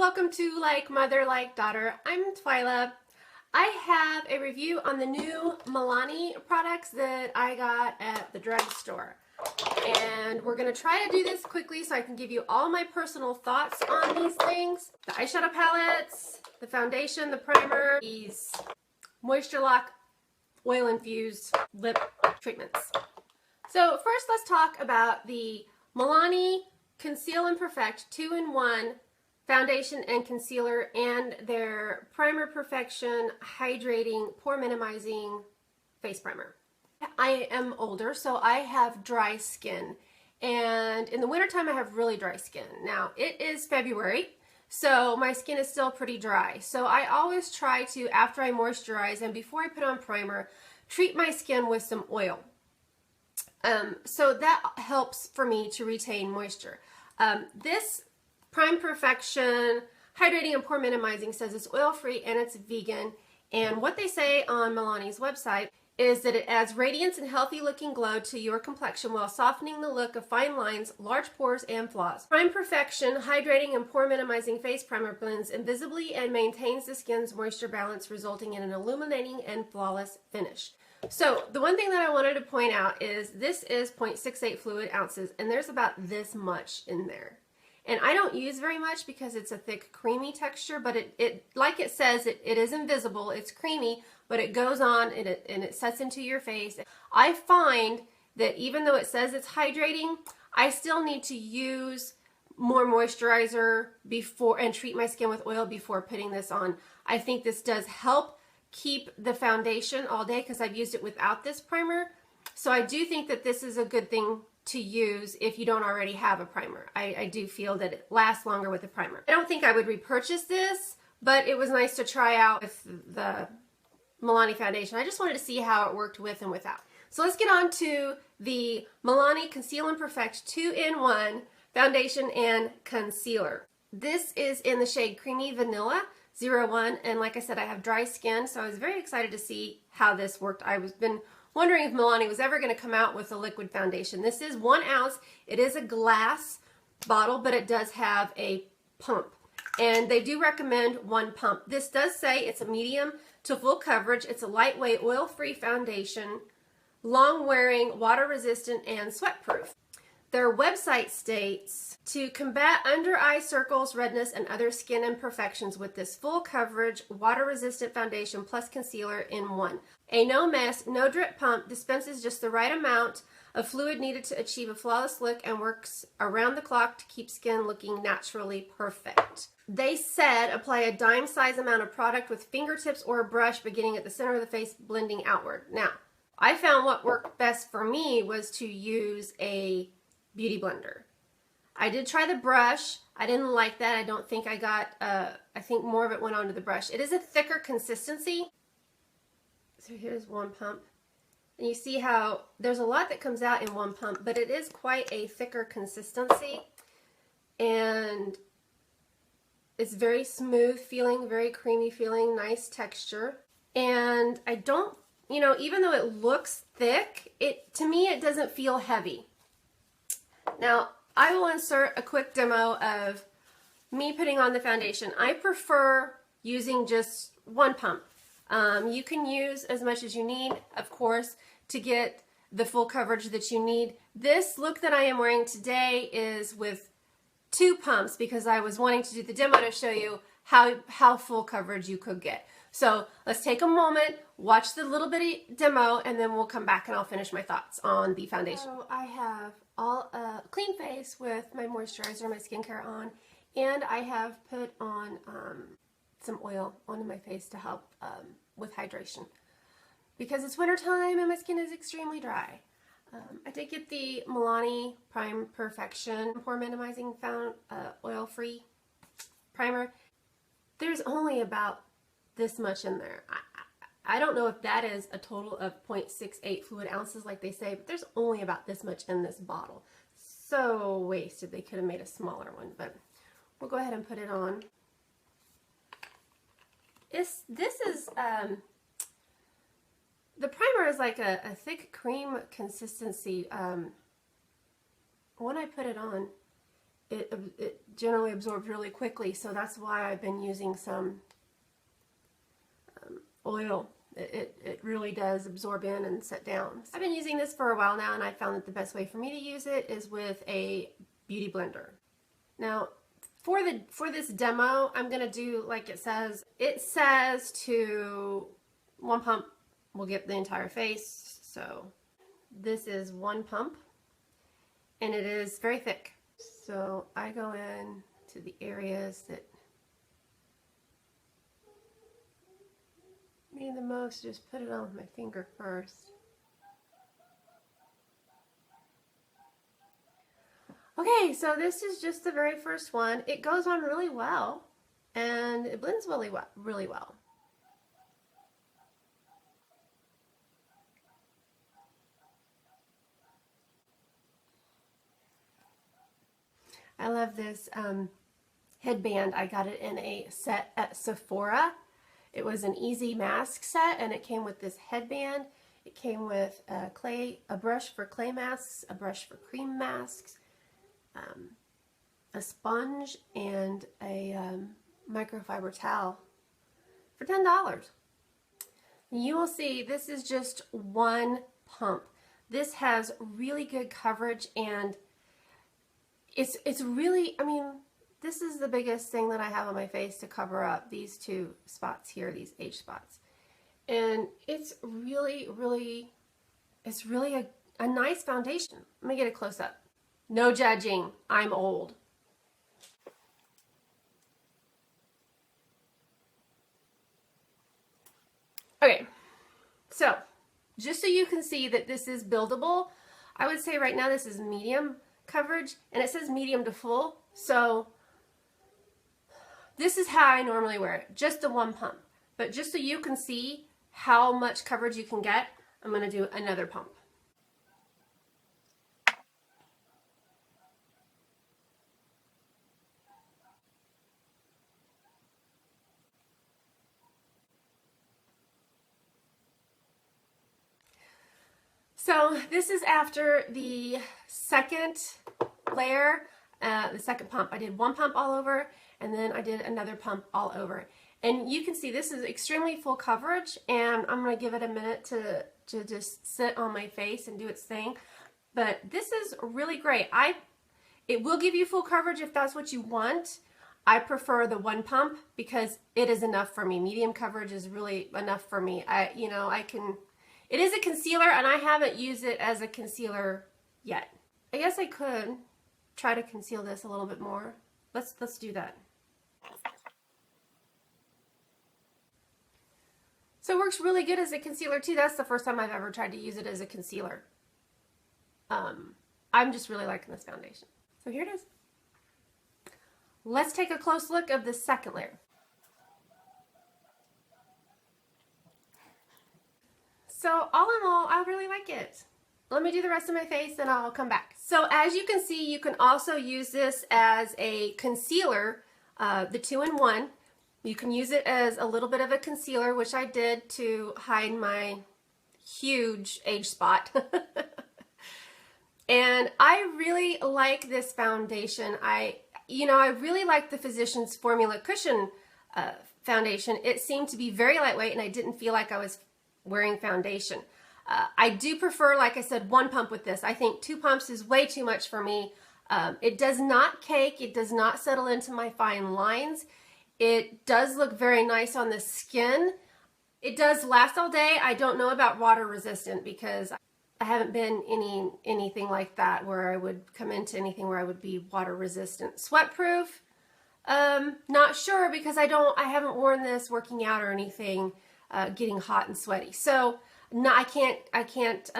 welcome to Like.Mother.Like.Daughter. I'm Twyla. I have a review on the new Milani products that I got at the drugstore. And we're going to try to do this quickly so I can give you all my personal thoughts on these things. The eyeshadow palettes, the foundation, the primer, these Moisture Lock Oil Infused lip treatments. So first let's talk about the Milani Conceal and Perfect 2-in-1 foundation and concealer and their Primer Perfection Hydrating Pore-Minimizing Face Primer. I am older, so I have dry skin, and in the wintertime I have really dry skin. Now it is February, so my skin is still pretty dry. So I always try to, after I moisturize and before I put on primer, treat my skin with some oil. So that helps for me to retain moisture. This Prime Perfection Hydrating and Pore Minimizing says it's oil-free and it's vegan. And what they say on Milani's website is that it adds radiance and healthy-looking glow to your complexion while softening the look of fine lines, large pores, and flaws. Prime Perfection Hydrating and Pore Minimizing Face Primer blends invisibly and maintains the skin's moisture balance, resulting in an illuminating and flawless finish. So the one thing that I wanted to point out is this is 0.68 fluid ounces, and there's about this much in there. And I don't use very much because it's a thick, creamy texture, but it like it says, it is invisible. It's creamy, but it goes on and it sets into your face. I find that even though it says it's hydrating, I still need to use more moisturizer before and treat my skin with oil before putting this on. I think this does help keep the foundation all day because I've used it without this primer. So I do think that this is a good thing to use if you don't already have a primer. I do feel that it lasts longer with a primer. I don't think I would repurchase this, but it was nice to try out with the Milani foundation. I just wanted to see how it worked with and without. So let's get on to the Milani Conceal and Perfect 2-in-1 foundation and concealer. This is in the shade Creamy Vanilla 01, and like I said, I have dry skin, so I was very excited to see how this worked. I've been wondering if Milani was ever going to come out with a liquid foundation. This is 1 ounce. It is a glass bottle, but it does have a pump. And they do recommend 1 pump. This does say it's a medium to full coverage. It's a lightweight, oil-free foundation, long-wearing, water-resistant, and sweat-proof. Their website states, to combat under-eye circles, redness, and other skin imperfections with this full coverage, water-resistant foundation plus concealer in one. A no-mess, no-drip pump dispenses just the right amount of fluid needed to achieve a flawless look and works around the clock to keep skin looking naturally perfect. They said apply a dime-size amount of product with fingertips or a brush beginning at the center of the face, blending outward. Now, I found what worked best for me was to use a beauty blender. I did try the brush. I didn't like that. I don't think I got, I think more of it went onto the brush. It is a thicker consistency. So here's 1 pump. And you see how there's a lot that comes out in 1 pump, but it is quite a thicker consistency. And it's very smooth feeling, very creamy feeling, nice texture. And I don't, you know, even though it looks thick, to me it doesn't feel heavy. Now, I will insert a quick demo of me putting on the foundation. I prefer using just 1 pump. You can use as much as you need, of course, to get the full coverage that you need. This look that I am wearing today is with 2 pumps because I was wanting to do the demo to show you how full coverage you could get. So let's take a moment, watch the little bitty demo, and then we'll come back and I'll finish my thoughts on the foundation. So I have a clean face with my moisturizer, my skincare on, and I have put on some oil onto my face to help with hydration because it's winter time and my skin is extremely dry. I did get the Milani Prime Perfection Pore Minimizing oil-free primer. There's only about this much in there. I don't know if that is a total of 0.68 fluid ounces like they say, but there's only about this much in this bottle. So wasted. They could have made a smaller one, but we'll go ahead and put it on. The primer is like a thick cream consistency. When I put it on, it generally absorbs really quickly, so that's why I've been using some oil. It really does absorb in and set down. I've been using this for a while now, and I found that the best way for me to use it is with a beauty blender. Now, for this demo, I'm gonna do like it says. It says to 1 pump will get the entire face. So this is 1 pump, and it is very thick. So I go in to the areas that need the most. Just put it on with my finger first. Okay, so this is just the very first one. It goes on really well, and it blends really well. I love this headband. I got it in a set at Sephora. It was an easy mask set, and it came with this headband. It came with a brush for clay masks, a brush for cream masks, a sponge, and a microfiber towel for $10. You will see this is just 1 pump. This has really good coverage, and it's really, I mean, this is the biggest thing that I have on my face to cover up these 2 spots here, these age spots. And it's really a nice foundation. Let me get a close up. No judging, I'm old. Okay, so just so you can see that this is buildable, I would say right now this is medium coverage, and it says medium to full, so this is how I normally wear it, just the 1 pump. But just so you can see how much coverage you can get, I'm going to do another pump. So this is after the second layer, the second pump. I did 1 pump all over, and then I did another pump all over. And you can see this is extremely full coverage, and I'm going to give it a minute to just sit on my face and do its thing. But this is really great. It will give you full coverage if that's what you want. I prefer the 1 pump because it is enough for me. Medium coverage is really enough for me. It is a concealer, and I haven't used it as a concealer yet. I guess I could try to conceal this a little bit more. Let's do that. So it works really good as a concealer too. That's the first time I've ever tried to use it as a concealer. I'm just really liking this foundation. So here it is. Let's take a close look of the second layer. So all in all, I really like it. Let me do the rest of my face and I'll come back. So as you can see, you can also use this as a concealer, the 2-in-1. You can use it as a little bit of a concealer, which I did to hide my huge age spot. And I really like this foundation. I really like the Physicians Formula Cushion foundation. It seemed to be very lightweight, and I didn't feel like I was wearing foundation. I do prefer, like I said, 1 pump with this. I think 2 pumps is way too much for me. It does not cake. It does not settle into my fine lines. It does look very nice on the skin. It does last all day. I don't know about water resistant because I haven't been anything like that where I would come into anything where I would be water resistant. Sweat proof? Not sure because I haven't worn this working out or anything, getting hot and sweaty. So no, I can't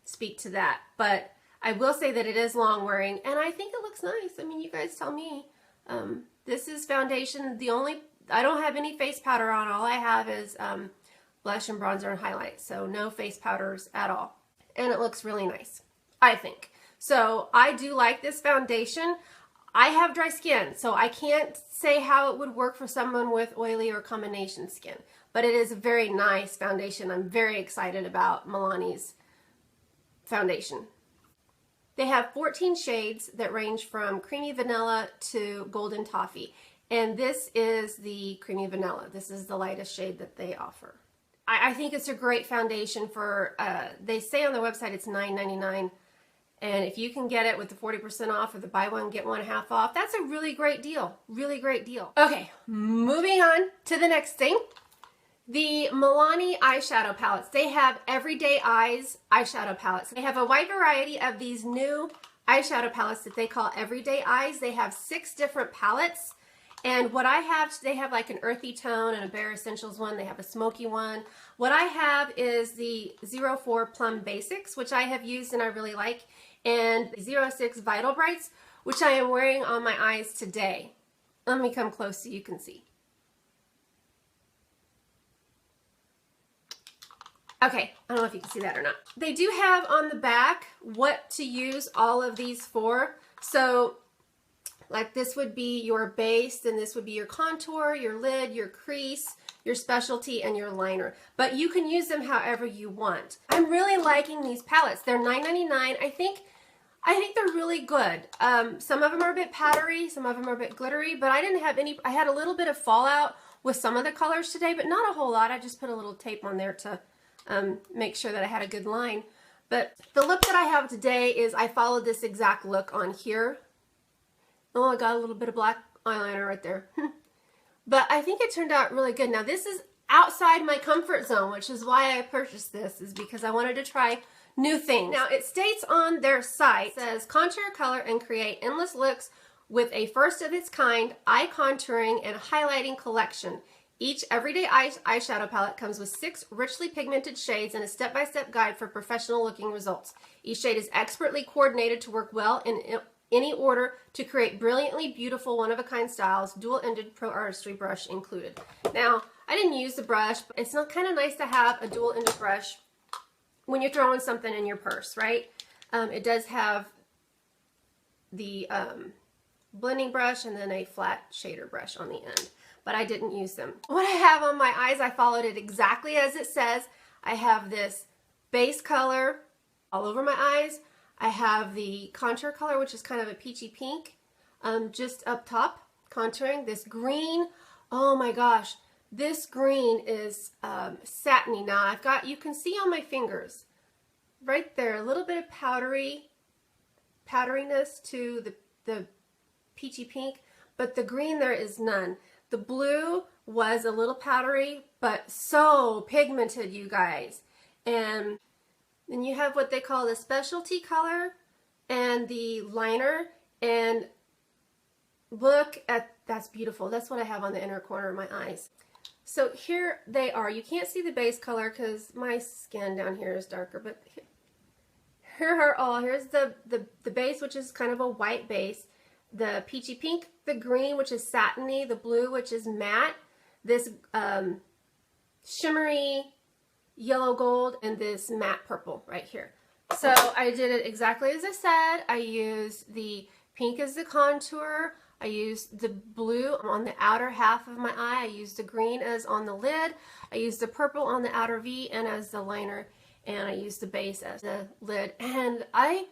speak to that, but I will say that it is long wearing, and I think it looks nice. I mean, you guys tell me. This is foundation. I don't have any face powder on. All I have is blush and bronzer and highlight. So no face powders at all. And it looks really nice, I think. So I do like this foundation. I have dry skin, so I can't say how it would work for someone with oily or combination skin. But it is a very nice foundation. I'm very excited about Milani's foundation. They have 14 shades that range from creamy vanilla to golden toffee. And this is the creamy vanilla. This is the lightest shade that they offer. I think it's a great foundation for, they say on their website it's $9.99. And if you can get it with the 40% off or the buy one, get one half off, that's a really great deal. Really great deal. Okay, moving on to the next thing. The Milani eyeshadow palettes. They have Everyday Eyes eyeshadow palettes. They have a wide variety of these new eyeshadow palettes that they call Everyday Eyes. They have 6 different palettes. And what I have, they have like an earthy tone and a Bare Essentials one. They have a smoky one. What I have is the 04 Plum Basics, which I have used and I really like, and the 06 Vital Brights, which I am wearing on my eyes today. Let me come close so you can see. Okay, I don't know if you can see that or not. They do have on the back what to use all of these for. So, like this would be your base, and this would be your contour, your lid, your crease, your specialty, and your liner. But you can use them however you want. I'm really liking these palettes. They're $9.99. I think they're really good. Some of them are a bit powdery, some of them are a bit glittery, but I didn't have any. I had a little bit of fallout with some of the colors today, but not a whole lot. I just put a little tape on there to make sure that I had a good line. But the look that I have today is I followed this exact look on here. Oh, I got a little bit of black eyeliner right there. But I think it turned out really good. Now this is outside my comfort zone, which is why I purchased this, is because I wanted to try new things. Now it states on their site, it says contour, color, and create endless looks with a first of its kind eye contouring and highlighting collection. Each Everyday eyeshadow palette comes with 6 richly pigmented shades and a step-by-step guide for professional looking results. Each shade is expertly coordinated to work well in any order to create brilliantly beautiful one-of-a-kind styles, dual-ended pro artistry brush included. Now, I didn't use the brush, but it's not kind of nice to have a dual-ended brush when you're throwing something in your purse, right? It does have the blending brush and then a flat shader brush on the end, but I didn't use them. What I have on my eyes, I followed it exactly as it says. I have this base color all over my eyes. I have the contour color, which is kind of a peachy pink, just up top, contouring. This green, oh my gosh, this green is satiny. Now I've got, you can see on my fingers, right there, a little bit of powderiness to the peachy pink, but the green there is none. The blue was a little powdery, but so pigmented, you guys. And then you have what they call the specialty color and the liner, and look at, that's beautiful. That's what I have on the inner corner of my eyes. So here they are. You can't see the base color because my skin down here is darker, but here are all, here's the base, which is kind of a white base, the peachy pink, the green, which is satiny, the blue, which is matte, this shimmery yellow gold, and this matte purple right here. So I did it exactly as I said. I used the pink as the contour. I used the blue on the outer half of my eye. I used the green as on the lid. I used the purple on the outer V and as the liner, and I used the base as the lid. And I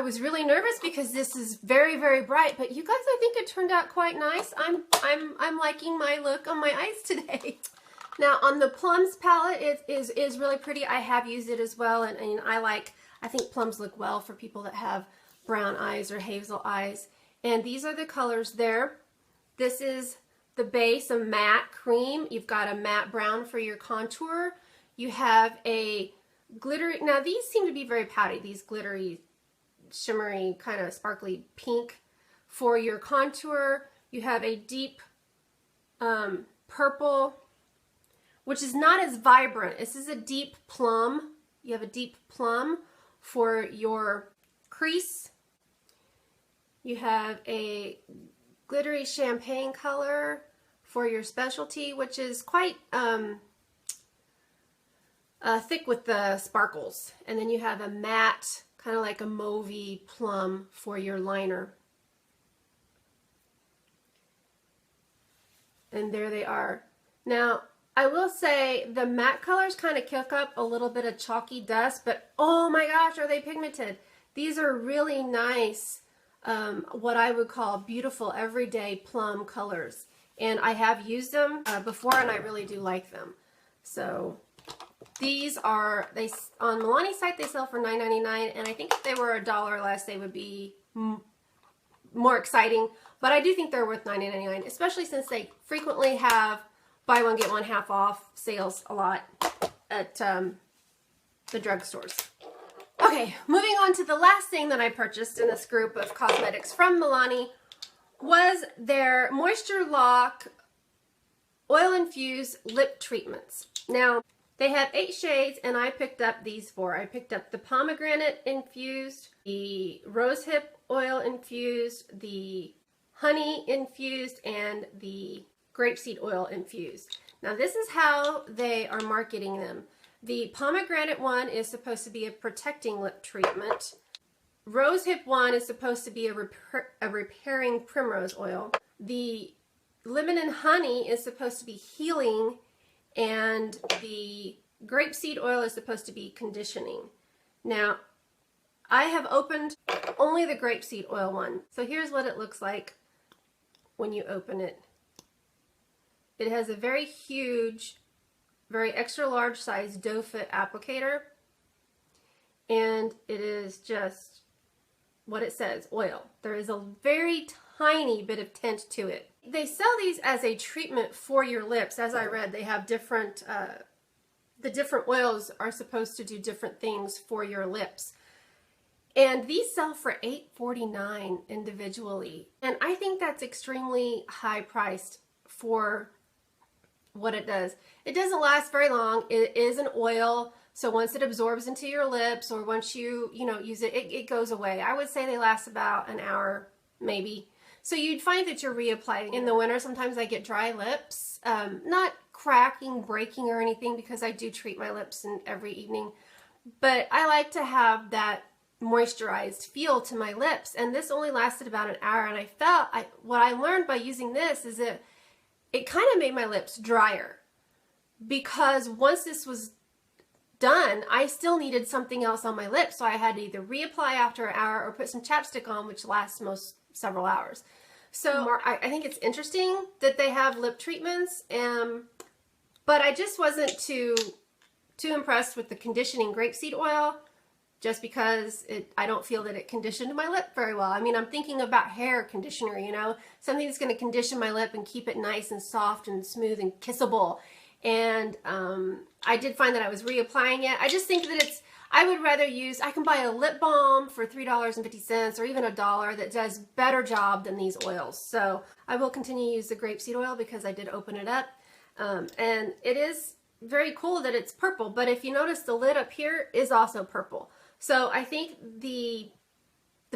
was really nervous because this is very, very bright, but you guys, I think it turned out quite nice. I'm liking my look on my eyes today. Now on the Plums palette, it is really pretty. I have used it as well, and I think plums look well for people that have brown eyes or hazel eyes. And these are the colors there. This is the base, a matte cream. You've got a matte brown for your contour. You have a glittery, now these seem to be very pouty, these glittery, shimmery, kind of sparkly pink for your contour. You have a deep purple, which is not as vibrant. This is a deep plum. You have a deep plum for your crease. You have a glittery champagne color for your specialty, which is quite thick with the sparkles. And then you have a matte, kind of like a mauvey plum for your liner. And there they are. Now, I will say the matte colors kind of kick up a little bit of chalky dust, but oh my gosh, are they pigmented. These are really nice, what I would call beautiful everyday plum colors. And I have used them before, and I really do like them. So these are, on Milani's site they sell for $9.99, and I think if they were $1 less they would be more exciting. But I do think they're worth $9.99, especially since they frequently have buy one get one half off sales a lot at the drugstores. Okay, moving on to the last thing that I purchased in this group of cosmetics from Milani was their Moisture Lock Oil Infused Lip Treatments. Now, they have 8 shades, and I picked up these 4. I picked up the Pomegranate Infused, the Rosehip Oil Infused, the Honey Infused, and the Grapeseed Oil Infused. Now, this is how they are marketing them. The Pomegranate one is supposed to be a protecting lip treatment. Rosehip one is supposed to be a repairing primrose oil. The Lemon and Honey is supposed to be healing, and the Grapeseed Oil is supposed to be conditioning. Now, I have opened only the Grapeseed Oil one. So here's what it looks like when you open it. It has a very huge, very extra large size doe foot applicator, and it is just what it says, oil. There is a very tiny bit of tint to it. They sell these as a treatment for your lips. As I read, they have different, the different oils are supposed to do different things for your lips. And these sell for $8.49 individually. And I think that's extremely high priced for what it does. It doesn't last very long. It is an oil, so once it absorbs into your lips, or once you use it, it goes away. I would say they last about an hour, maybe. So you'd find that you're reapplying. In the winter, sometimes I get dry lips, not cracking, breaking, or anything, because I do treat my lips every evening. But I like to have that moisturized feel to my lips, and this only lasted about an hour. And I felt, what I learned by using this is that it kind of made my lips drier, because once this was done, I still needed something else on my lips, so I had to either reapply after an hour or put some chapstick on, which lasts several hours. So I think it's interesting that they have lip treatments, but I just wasn't too impressed with the Conditioning Grapeseed Oil, just because I don't feel that it conditioned my lip very well. I mean, I'm thinking about hair conditioner, something that's going to condition my lip and keep it nice and soft and smooth and kissable. And I did find that I was reapplying it. I just think that I would rather I can buy a lip balm for $3.50 or even $1 that does better job than these oils. So I will continue to use the grapeseed oil because I did open it up. And it is very cool that it's purple, but if you notice, the lid up here is also purple. So I think the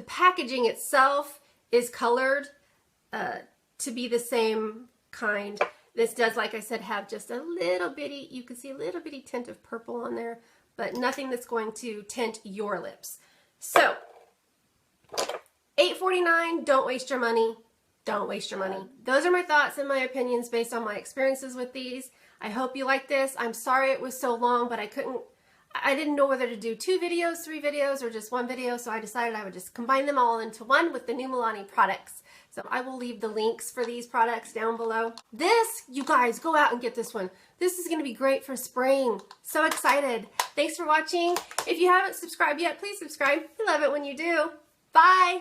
packaging itself is colored to be the same kind. This does, like I said, have just a little bitty, you can see a little bitty tint of purple on there, but nothing that's going to tint your lips. So, $8.49, don't waste your money. Don't waste your money. Those are my thoughts and my opinions based on my experiences with these. I hope you like this. I'm sorry it was so long, but I didn't know whether to do 2 videos, 3 videos, or just 1 video, so I decided I would just combine them all into one with the new Milani products. So I will leave the links for these products down below. This, you guys, go out and get this one. This is going to be great for spring. So excited. Thanks for watching. If you haven't subscribed yet, please subscribe. I love it when you do. Bye.